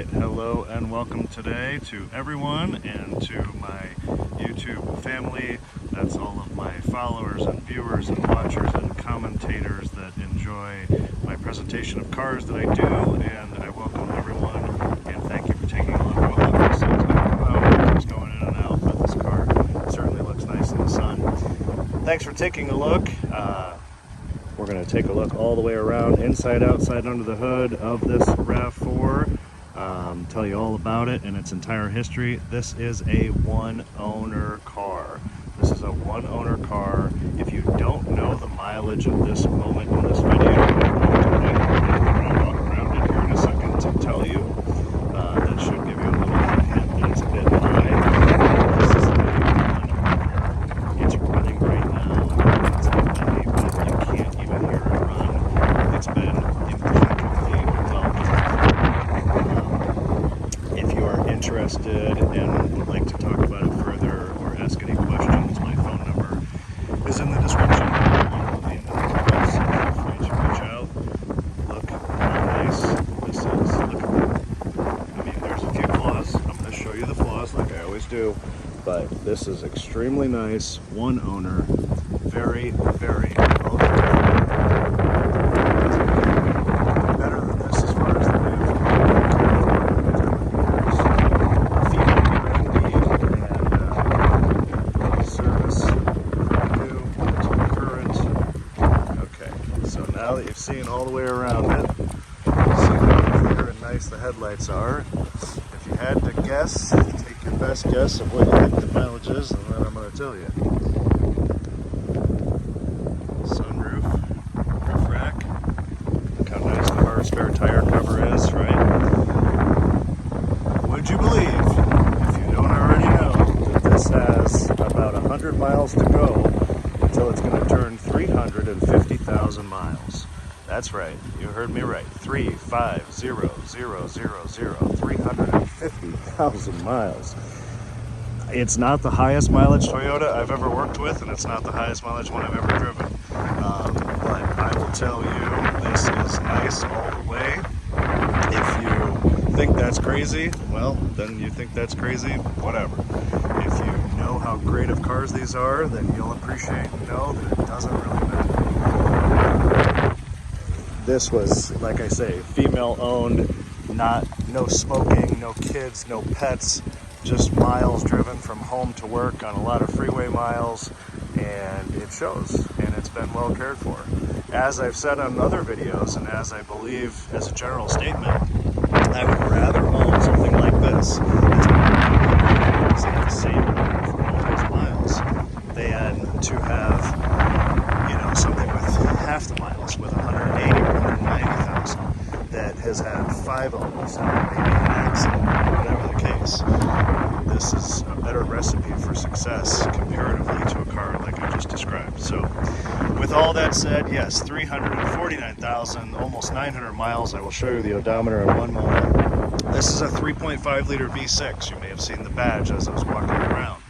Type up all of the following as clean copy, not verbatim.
Alright, hello and welcome today to everyone and to my YouTube family. That's all of my followers and viewers and watchers and commentators that enjoy my presentation of cars that I do, and I welcome everyone and thank you for taking a look. Well, obviously it's going in and out, but this car certainly looks nice in the sun. Thanks for taking a look. We're going to take a look all the way around, inside, outside, under the hood of this RAV4. Tell you all about it and its entire history. This is a one-owner car. This is a one-owner car. If you don't know the mileage at this moment in this video, I'm going to walk around it here in a second to tell you. That should give you a little hint that it's a bit high. This is a one-owner. It's running right now. It's Albany, but you can't even hear it run. It's been impeccably well done. If you are interested and would like to talk about it further or ask any questions, my phone number is in the description. It will be in the comments. Feel free to reach out. Look how nice this is. Look at that. I mean, there's a few flaws. I'm going to show you the flaws like I always do, but this is extremely nice. One owner. Very, very well done. Better than this as far as the service new to current. Okay, so now that you've seen all the way around it, see how clear and nice the headlights are. If you had to guess, take your best guess of what you think the mileage is, and then I'm going to tell you. Sunroof, roof rack. Look how nice the hard spare tire cover is, right? Would you believe, if you don't already know, that this has about 100 miles to go until it's going to turn 350,000 miles? That's right, you heard me right. 350,000 miles. It's not the highest mileage Toyota I've ever worked with, and it's not the highest mileage one I've ever driven. But I will tell you, this is nice all the way. If you think that's crazy, well, then you think that's crazy, whatever. If you know how great of cars these are, then you'll appreciate and know that it doesn't really matter. This was, like I say, female owned, no smoking, no kids, no pets, just miles driven from home to work on a lot of freeway miles, and it shows, and it's been well cared for. As I've said on other videos, and as I believe as a general statement, I would rather own something like this that's the same amount for all those miles than to have, something with half the miles, with 180 or 190,000 that has had 5 owners and maybe an accident, whatever the case. This is a better recipe for success comparatively to a car like I just described. So with all that said, yes, 349,000, almost 900 miles. I will show you the odometer in one moment. This is a 3.5 liter V6. You may have seen the badge as I was walking around.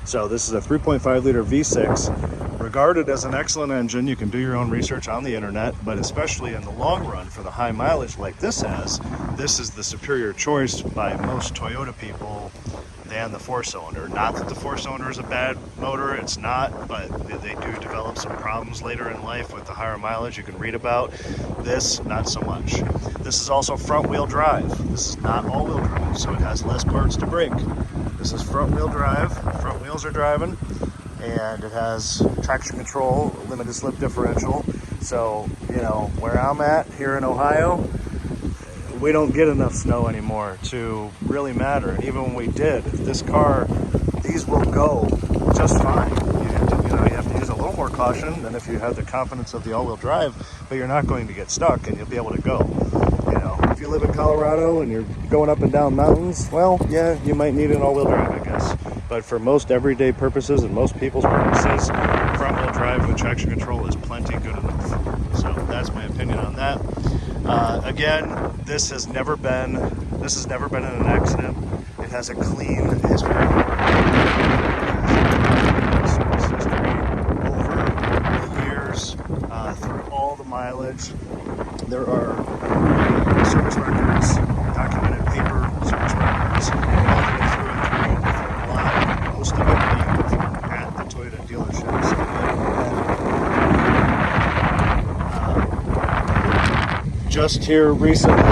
So this is a 3.5 liter V6, regarded as an excellent engine. You can do your own research on the internet, but especially in the long run for the high mileage like this has, this is the superior choice by most Toyota people than the 4-cylinder. Not that the 4-cylinder is a bad motor, it's not, but they do develop some problems later in life with the higher mileage you can read about. This, not so much. This is also front-wheel drive. This is not all-wheel drive, so it has less parts to brake. This is front-wheel drive, front wheels are driving, and it has traction control, limited slip differential. So, where I'm at here in Ohio, we don't get enough snow anymore to really matter. And even when we did, this car, these will go just fine. You have to use a little more caution than if you have the confidence of the all-wheel drive, but you're not going to get stuck and you'll be able to go. If you live in Colorado and you're going up and down mountains, well, yeah, you might need an all-wheel drive, I guess. But for most everyday purposes and most people's purposes, front-wheel drive with traction control is plenty good enough. So that's my opinion on that. Again, this has never been in an accident. It has a clean history. Service history over the years, through all the mileage. There are service records, documented paper just here recently,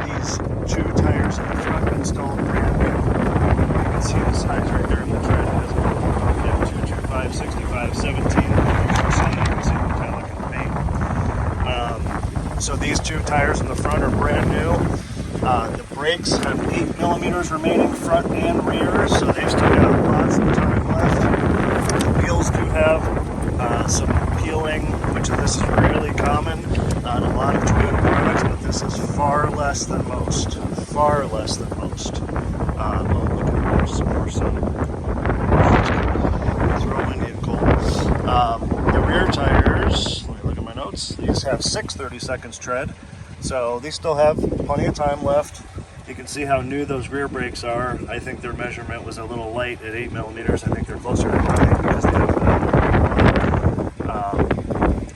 these two tires in the front installed brand new. You can see the size right there in the tread. It has a 225, 65, 17. You can see them kind of like in paint. So these two tires in the front are brand new. The brakes have 8 millimeters remaining front and rear, so they've still got lots of time left. The wheels do have some peeling, which this is really common on a lot of Toyota products, but this is far less than most. Far less than most. Oh, look at that, there's some more sun. It's real windy and cold. The rear tires, let me look at my notes, these have 6 30-seconds tread. So these still have plenty of time left. You can see how new those rear brakes are. I think their measurement was a little light at 8 millimeters. I think they're closer to 9 because they have a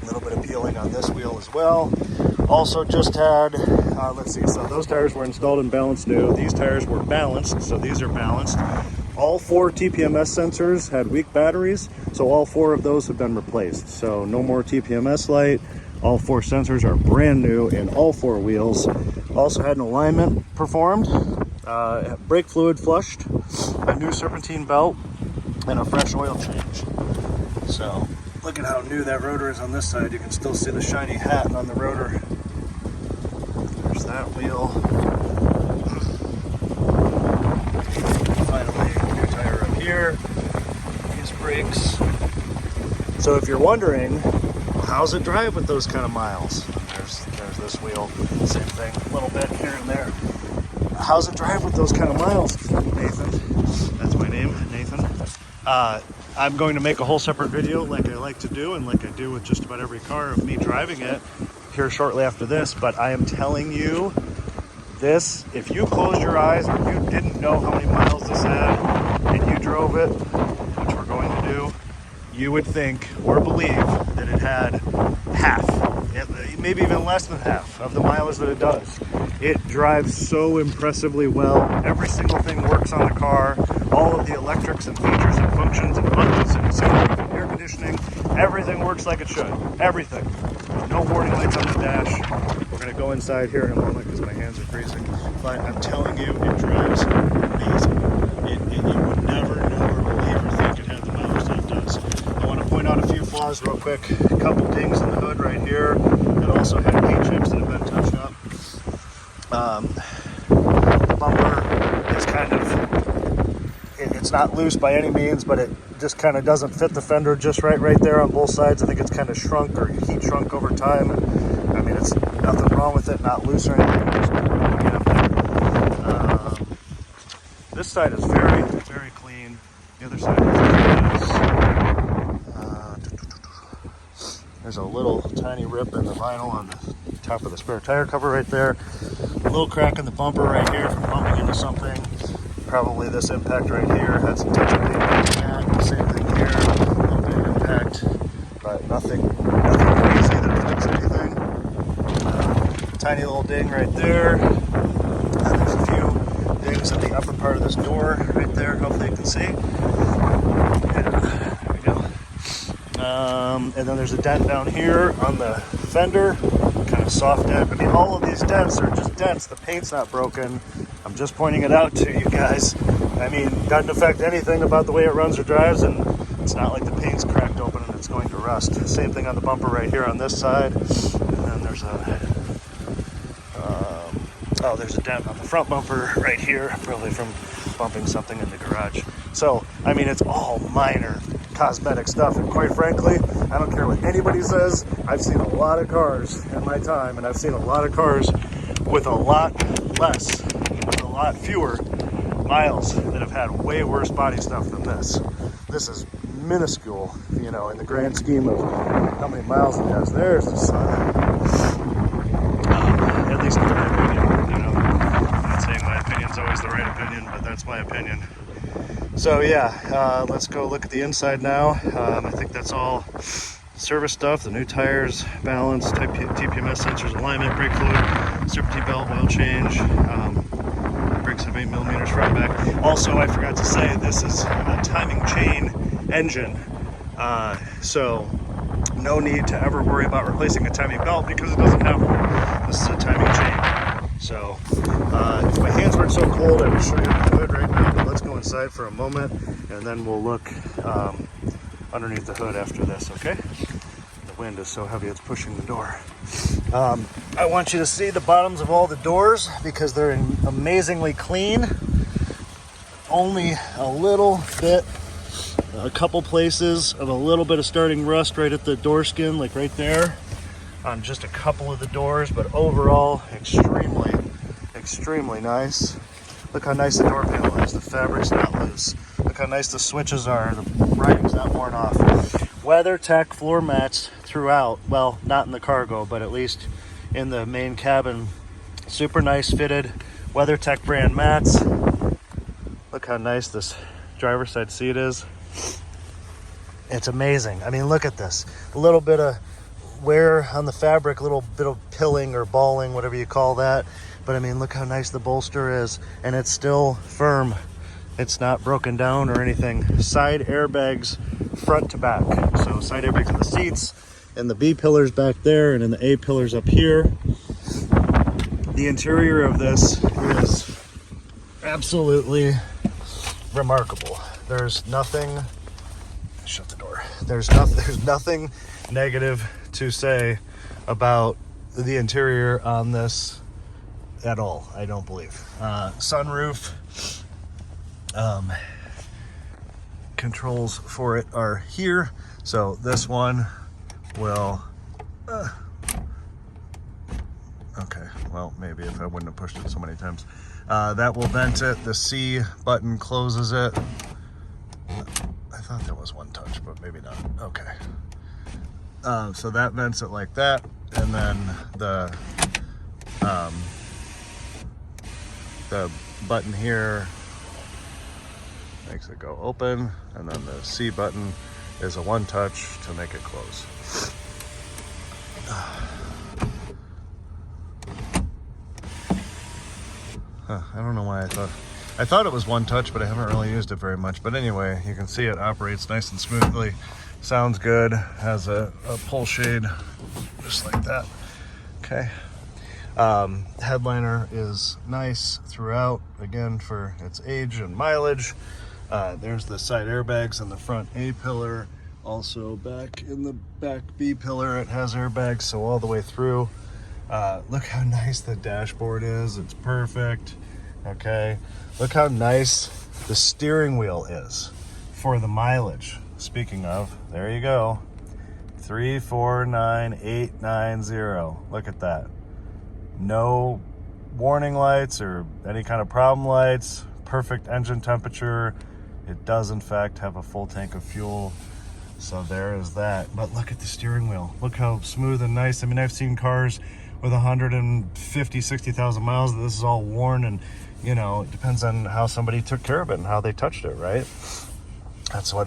little bit of peeling on this wheel as well. Also just had, let's see, so those tires were installed and balanced new. These tires were balanced, so these are balanced. All 4 TPMS sensors had weak batteries, so all 4 of those have been replaced. So no more TPMS light. All 4 sensors are brand new in all 4 wheels. Also had an alignment performed, brake fluid flushed, a new serpentine belt, and a fresh oil change. So look at how new that rotor is on this side. You can still see the shiny hat on the rotor. There's that wheel. Finally, new tire up here. These brakes. So if you're wondering, how's it drive with those kind of miles? There's this wheel, same thing, a little bit here and there. How's it drive with those kind of miles, Nathan? That's my name, Nathan. I'm going to make a whole separate video like I like to do and like I do with just about every car of me driving it here shortly after this, but I am telling you this, if you closed your eyes or you didn't know how many miles this had and you drove it, which we're going to do, you would think or believe that it had half, maybe even less than half of the mileage that it does. It drives so impressively well. Every single thing works on the car. All of the electrics and features and functions and buttons and sunroof and air conditioning, everything works like it should. Everything. There's no warning lights on the dash. We're going to go inside here in a moment because my hands are freezing. But I'm telling you, it drives amazing. You would never believe or think it had the mileage that it does. I want to point out a few flaws real quick. A couple dings in the hood right here. It also had paint chips that have been touched up. The bumper is kind of, it's not loose by any means, but it just kind of doesn't fit the fender just right there on both sides. I think it's kind of shrunk or heat shrunk over time. I mean, it's nothing wrong with it, not loose or anything. This side is very, very clean. The other side is there's a little tiny rip in the vinyl on the top of the spare tire cover right there. A little crack in the bumper right here from bumping into something. Probably this impact right here had some touch of paint on that. Same thing here, a little bit of impact, but nothing crazy that affects anything. Tiny little ding right there. There's a few dings at the upper part of this door right there. Hopefully you can see. Yeah, there we go. And then there's a dent down here on the fender, kind of soft dent. I mean, all of these dents are just dents. The paint's not broken. I'm just pointing it out to you guys. I mean, doesn't affect anything about the way it runs or drives, and it's not like the paint's cracked open and it's going to rust. Same thing on the bumper right here on this side. And then there's there's a dent on the front bumper right here, probably from bumping something in the garage. So, I mean, it's all minor cosmetic stuff, and quite frankly, I don't care what anybody says. I've seen a lot of cars in my time, and I've seen a lot of cars with a lot fewer miles that have had way worse body stuff than this. This is minuscule, you know, in the grand scheme of how many miles it has. There's the sun. At least in my opinion, you know. I'm not saying my opinion's always the right opinion, but that's my opinion. So yeah, let's go look at the inside now. I think that's all service stuff. The new tires, balance, TPMS sensors, alignment, brake fluid, serpentine belt, oil change. Brakes have 8 millimeters front and back. Also, I forgot to say, this is a timing chain engine. So no need to ever worry about replacing a timing belt because it doesn't have one. This is a timing chain. So if my hands weren't so cold, I would show you the hood right now, but let's go inside for a moment and then we'll look underneath the hood after this, okay? The wind is so heavy it's pushing the door. I want you to see the bottoms of all the doors because they're amazingly clean. Only a little bit, a couple places of a little bit of starting rust right at the door skin, like right there on just a couple of the doors, but overall extremely nice. Look how nice the door panel is. The fabric's not loose. Look how nice the switches are. The writing's not worn off. WeatherTech floor mats throughout. Well, not in the cargo, but at least in the main cabin. Super nice fitted WeatherTech brand mats. Look how nice this driver's side seat is. It's amazing. I mean, look at this. A little bit of wear on the fabric, a little bit of pilling or balling, whatever you call that. But I mean, look how nice the bolster is, and it's still firm. It's not broken down or anything. Side airbags front to back. So side airbags in the seats, and the B pillars back there, and in the A pillars up here. The interior of this is absolutely remarkable. There's nothing, shut the door. There's nothing negative to say about the interior on this at all, I don't believe. Sunroof, controls for it are here. So this one will, okay, well, maybe if I wouldn't have pushed it so many times. That will vent it. The C button closes it. I thought there was one touch, but maybe not. Okay. So that vents it like that. And then the button here makes it go open. And then the C button is a one touch to make it close. I don't know why I thought it was one touch, but I haven't really used it very much. But anyway, you can see it operates nice and smoothly. Sounds good. Has a pull shade just like that. Okay. Headliner is nice throughout, again, for its age and mileage. There's the side airbags in the front A pillar. Also back in the back B pillar, it has airbags, so all the way through. Look how nice the dashboard is. It's perfect. Okay. Look how nice the steering wheel is for the mileage. Speaking of, there you go. 349,890. Look at that. No warning lights or any kind of problem lights. Perfect engine temperature. It does in fact have a full tank of fuel. So there is that. But look at the steering wheel. Look how smooth and nice. I mean, I've seen cars with 150, 60,000 miles. This is all worn, and you know, it depends on how somebody took care of it and how they touched it, right? That's all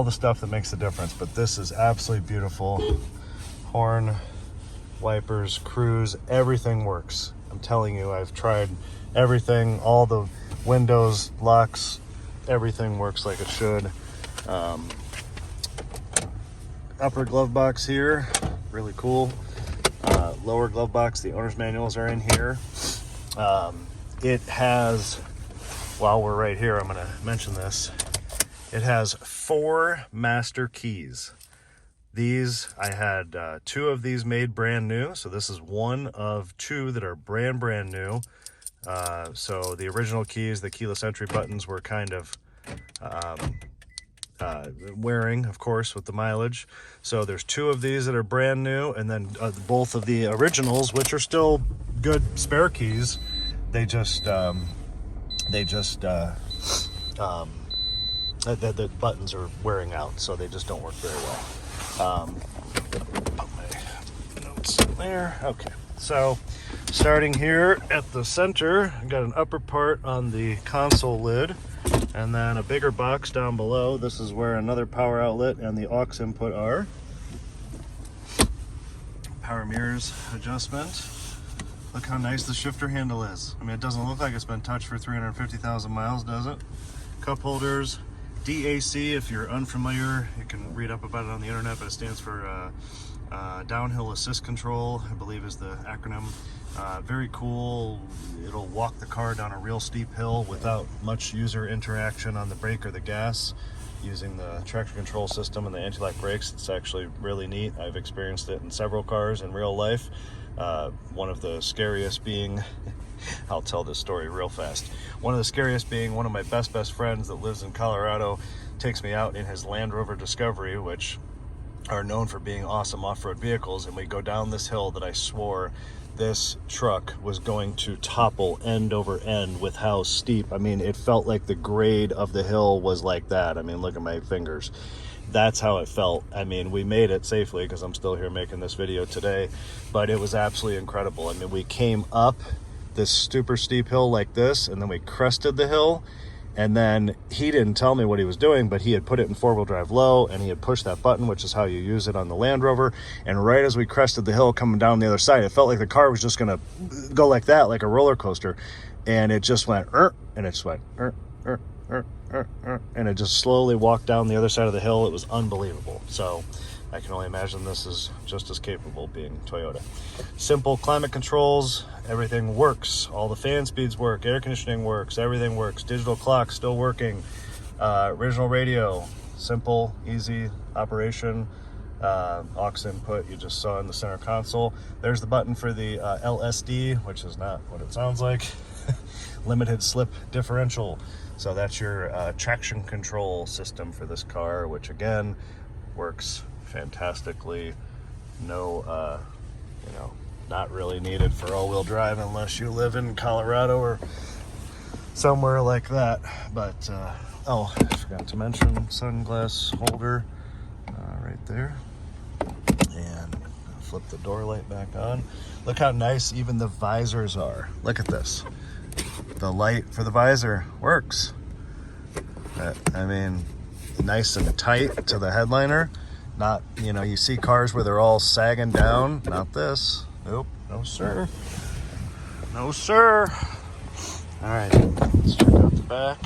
the stuff that makes the difference. But this is absolutely beautiful. Horn, wipers, cruise, everything works. I'm telling you, I've tried everything, all the windows, locks, everything works like it should. Upper glove box here, really cool. Lower glove box, the owner's manuals are in here. It has, while we're right here, I'm going to mention this. It has 4 master keys. These, I had 2 of these made brand new. So this is one of 2 that are brand new. So the original keys, the keyless entry buttons, were kind of wearing, of course, with the mileage. So there's 2 of these that are brand new, and then both of the originals, which are still good spare keys, the buttons are wearing out, so they just don't work very well. Put my notes in there. Okay, so starting here at the center, I got an upper part on the console lid, and then a bigger box down below. This is where another power outlet and the aux input are. Power mirrors adjustment. Look how nice the shifter handle is. I mean, it doesn't look like it's been touched for 350,000 miles, does it? Cup holders, DAC, if you're unfamiliar, you can read up about it on the internet, but it stands for Downhill Assist Control, I believe is the acronym. Very cool. It'll walk the car down a real steep hill without much user interaction on the brake or the gas, using the traction control system and the anti-lock brakes. It's actually really neat. I've experienced it in several cars in real life. One of the scariest being, I'll tell this story real fast. One of the scariest being one of my best friends that lives in Colorado takes me out in his Land Rover Discovery, which are known for being awesome off-road vehicles, and we go down this hill that I swore this truck was going to topple end over end with how steep. I mean, it felt like the grade of the hill was like that. I mean, look at my fingers. That's how it felt. I mean, we made it safely because I'm still here making this video today, but it was absolutely incredible. I mean, we came up this super steep hill like this, and then we crested the hill, and then he didn't tell me what he was doing, but he had put it in four-wheel drive low, and he had pushed that button, which is how you use it on the Land Rover. And right as we crested the hill coming down the other side, it felt like the car was just gonna go like that, like a roller coaster. And it just went, and it just went, and it just slowly walked down the other side of the hill. It was unbelievable. So I can only imagine this is just as capable being Toyota. Simple climate controls, everything works. All the fan speeds work, air conditioning works, everything works. Digital clock still working. Original radio, simple, easy operation. Aux input you just saw in the center console. There's the button for the LSD, which is not what it sounds like. Limited slip differential. So that's your traction control system for this car, which again works fantastically. No, not really needed for all-wheel drive unless you live in Colorado or somewhere like that. But oh, I forgot to mention sunglass holder right there. And flip the door light back on. Look how nice even the visors are. Look at this. The light for the visor works. I mean, nice and tight to the headliner. Not, you see cars where they're all sagging down. Not this. Nope. No, sir. No, sir. All right. Let's check out the back.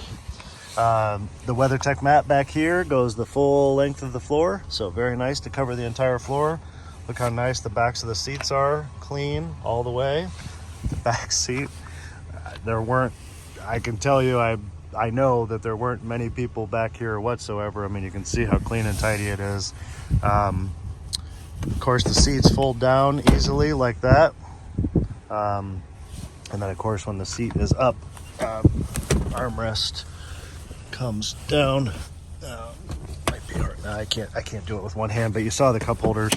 The WeatherTech mat back here goes the full length of the floor. So very nice to cover the entire floor. Look how nice the backs of the seats are. Clean all the way. The back seat. I can tell you, I know that there weren't many people back here whatsoever. I mean, you can see how clean and tidy it is. Of course, the seats fold down easily like that. And then, of course, when the seat is up, armrest comes down. Might be hard. No, I can't do it with one hand, but you saw the cup holders.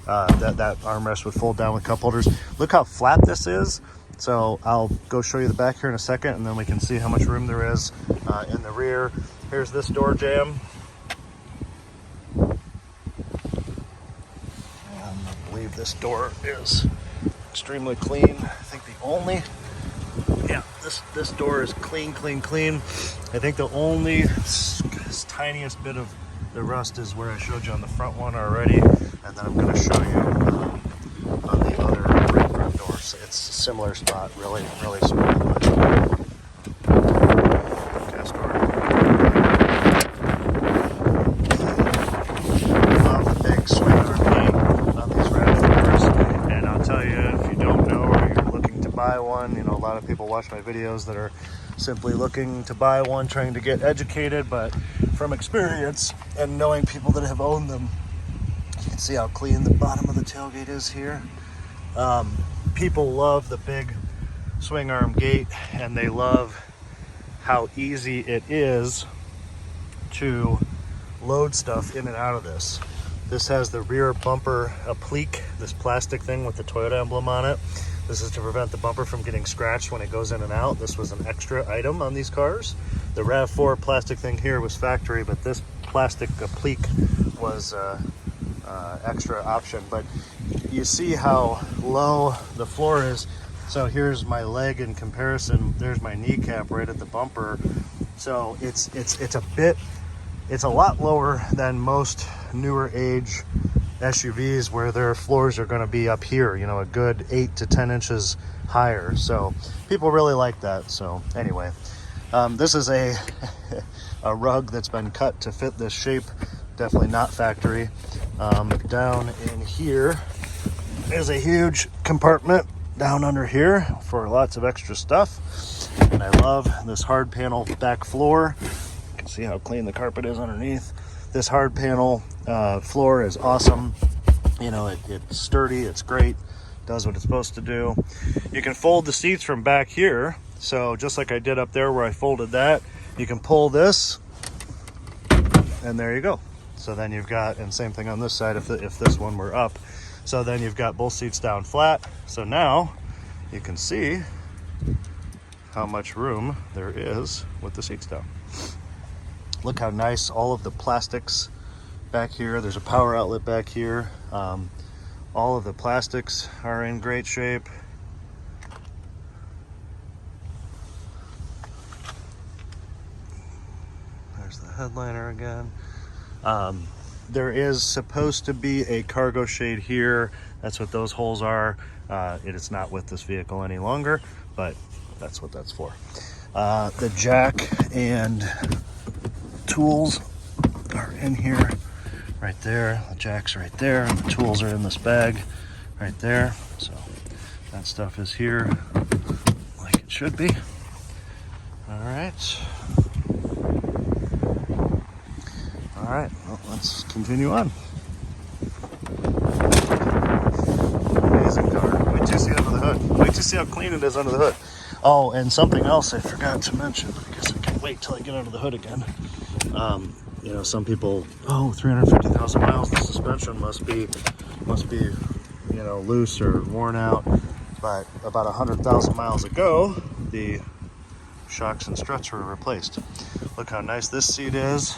That armrest would fold down with cup holders. Look how flat this is. So I'll go show you the back here in a second, and then we can see how much room there is in the rear. Here's this door jamb. And I believe this door is extremely clean. I think the only, this door is clean. I think the only tiniest bit of the rust is where I showed you on the front one already, and then I'm going to show you on the other right front door. So it's a similar spot, really small. Gas door. Love the big swing arm gate on these RAV4s, and I'll tell you, if you don't know or you're looking to buy one, a lot of people watch my videos that are simply looking to buy one, trying to get educated, but from experience and knowing people that have owned them, you can see how clean the bottom of the tailgate is here. People love the big swing arm gate, and they love how easy it is to load stuff in and out of this. This has the rear bumper applique, this plastic thing with the Toyota emblem on it. This is to prevent the bumper from getting scratched when it goes in and out. This was an extra item on these cars. The RAV4 plastic thing here was factory, but this plastic applique was extra option. But you see how low the floor is. So here's my leg in comparison. There's my kneecap right at the bumper. So it's a lot lower than most newer age SUVs where their floors are going to be up here, a good 8 to 10 inches higher. So people really like that. So anyway, this is a a rug that's been cut to fit this shape. Definitely not factory. Down in here is a huge compartment down under here for lots of extra stuff. And I love this hard panel back floor. You can see how clean the carpet is underneath. This hard panel floor is awesome. You know, it's sturdy, it's great, does what it's supposed to do. You can fold the seats from back here. So just like I did up there where I folded that, you can pull this and there you go. So then you've got, and same thing on this side if this one were up. So then you've got both seats down flat. So now you can see how much room there is with the seats down. Look how nice all of the plastics back here. There's a power outlet back here. All of the plastics are in great shape. There's the headliner again. There is supposed to be a cargo shade here. That's what those holes are. It is not with this vehicle any longer, but that's what that's for. The jack and tools are in here, right there. The jack's right there, and the tools are in this bag right there. So that stuff is here like it should be. All right. All right, well, let's continue on. Amazing car. Wait till you see under the hood. Wait till you see how clean it is under the hood. Oh, and something else I forgot to mention. I guess I can wait till I get under the hood again. You know, some people, 350,000 miles, the suspension must be, you know, loose or worn out. But about 100,000 miles ago, the shocks and struts were replaced. Look how nice this seat is.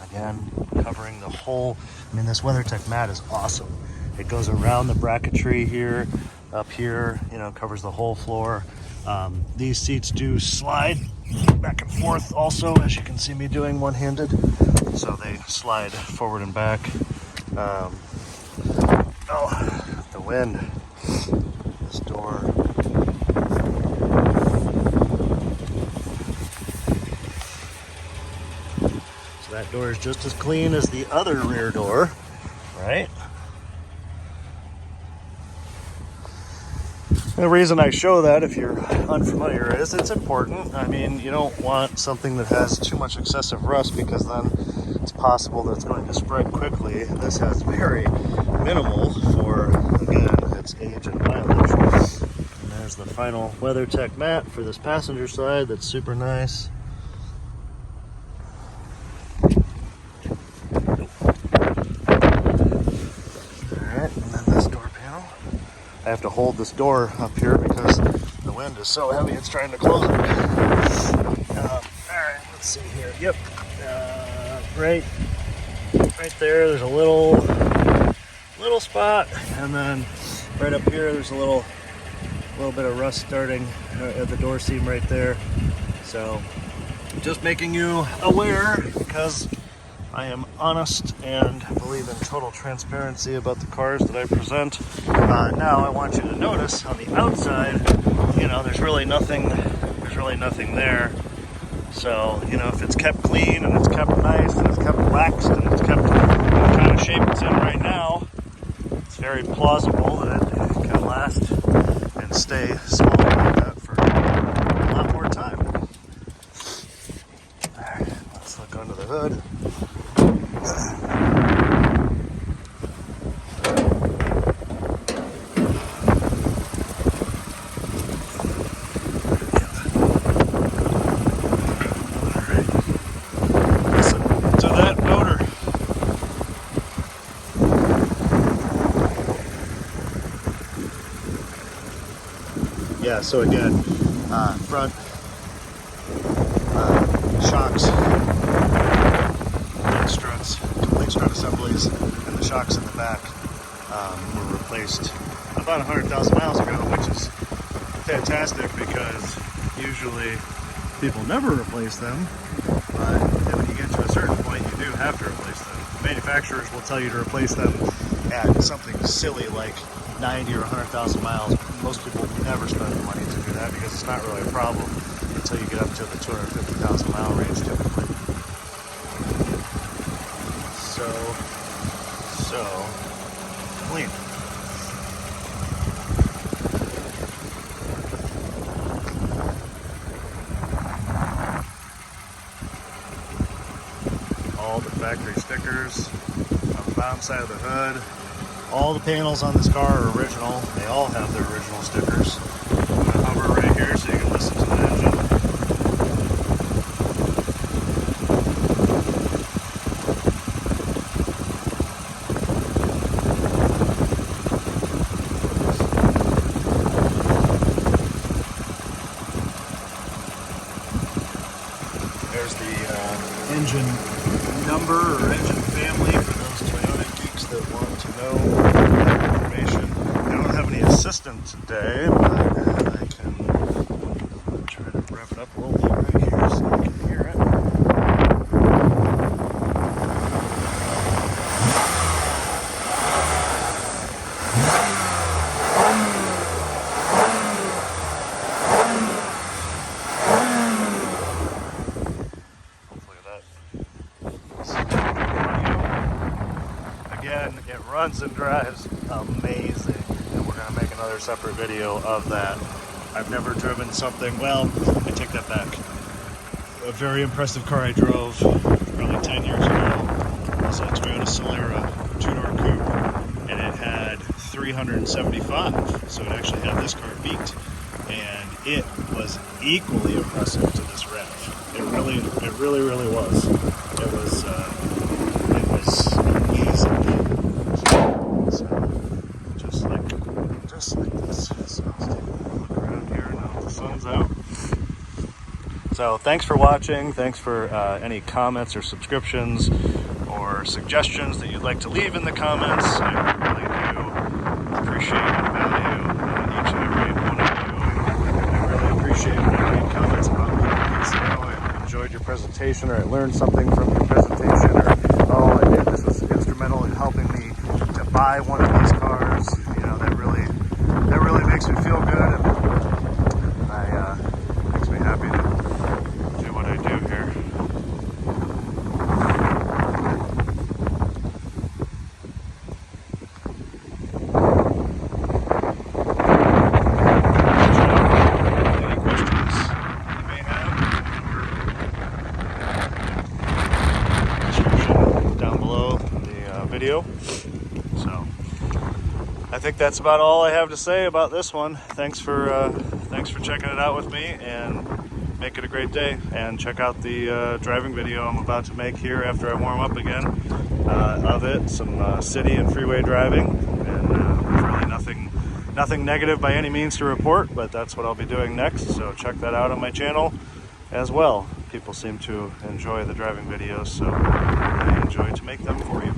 Again, covering the whole, I mean, this WeatherTech mat is awesome. It goes around the bracketry here, up here, you know, covers the whole floor. These seats do slide back and forth also, as you can see me doing one-handed. So they slide forward and back. The wind, this door. That door is just as clean as the other rear door, right? The reason I show that, if you're unfamiliar, is it's important. I mean, you don't want something that has too much excessive rust, because then it's possible that it's going to spread quickly. This has very minimal for, again, its age and mileage. And there's the final WeatherTech mat for this passenger side. That's super nice. I have to hold this door up here because the wind is so heavy it's trying to close it. All right, let's see here. Yep, right there. There's a little spot, and then right up here there's a little bit of rust starting at the door seam right there. So just making you aware, because I am honest and believe in total transparency about the cars that I present. Now I want you to notice on the outside, you know, there's really nothing there. So, you know, if it's kept clean and it's kept nice and it's kept waxed and it's kept in the kind of shape it's in right now, it's very plausible that it can last and stay small like that for a lot more time. All right, let's look under the hood. Yeah, so again, front shocks, complete strut assemblies, and the shocks in the back were replaced about 100,000 miles ago, which is fantastic because usually people never replace them, but when you get to a certain point, you do have to replace them. Manufacturers will tell you to replace them at something silly like 90 or 100,000 miles. Most people never spend the money to do that because it's not really a problem until until you get up to the 250,000 mile range typically. So clean. All the factory stickers on the bottom side of the hood. All the panels on this car are original. They all have their original stickers. I'm going to hover right here so you can listen to the engine. There's the engine number or engine family for those Toyota geeks that want to know that information. I don't have any assistant today, but I can try to wrap it up a little bit right here so you can hear it. Again, it runs and drives amazing, and we're going to make another separate video of that. I've never driven something, well, I take that back. A very impressive car I drove probably 10 years ago was a Toyota Solera two-door coupe, and it had 375, so it actually had this car beat, and it was equally impressive to this RAV. It really was. It was amazing. So just like this. So let's take a look around here now the sun's out. So thanks for watching. Thanks for any comments or subscriptions or suggestions that you'd like to leave in the comments. I really do appreciate and value each and every one of you. I really appreciate when you leave comments about me. I enjoyed your presentation, or I learned something from your presentation, or this was instrumental in helping me to buy one of these cars. You know, that really makes me feel good, and makes me happy to do what I do here. Any questions you may have, description down below the video. So I think that's about all I have to say about this one. Thanks for checking it out with me, and make it a great day. And check out the driving video I'm about to make here after I warm up again of it. Some city and freeway driving, and really nothing negative by any means to report, but that's what I'll be doing next. So check that out on my channel as well. People seem to enjoy the driving videos, so I enjoy to make them for you.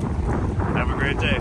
Have a great day.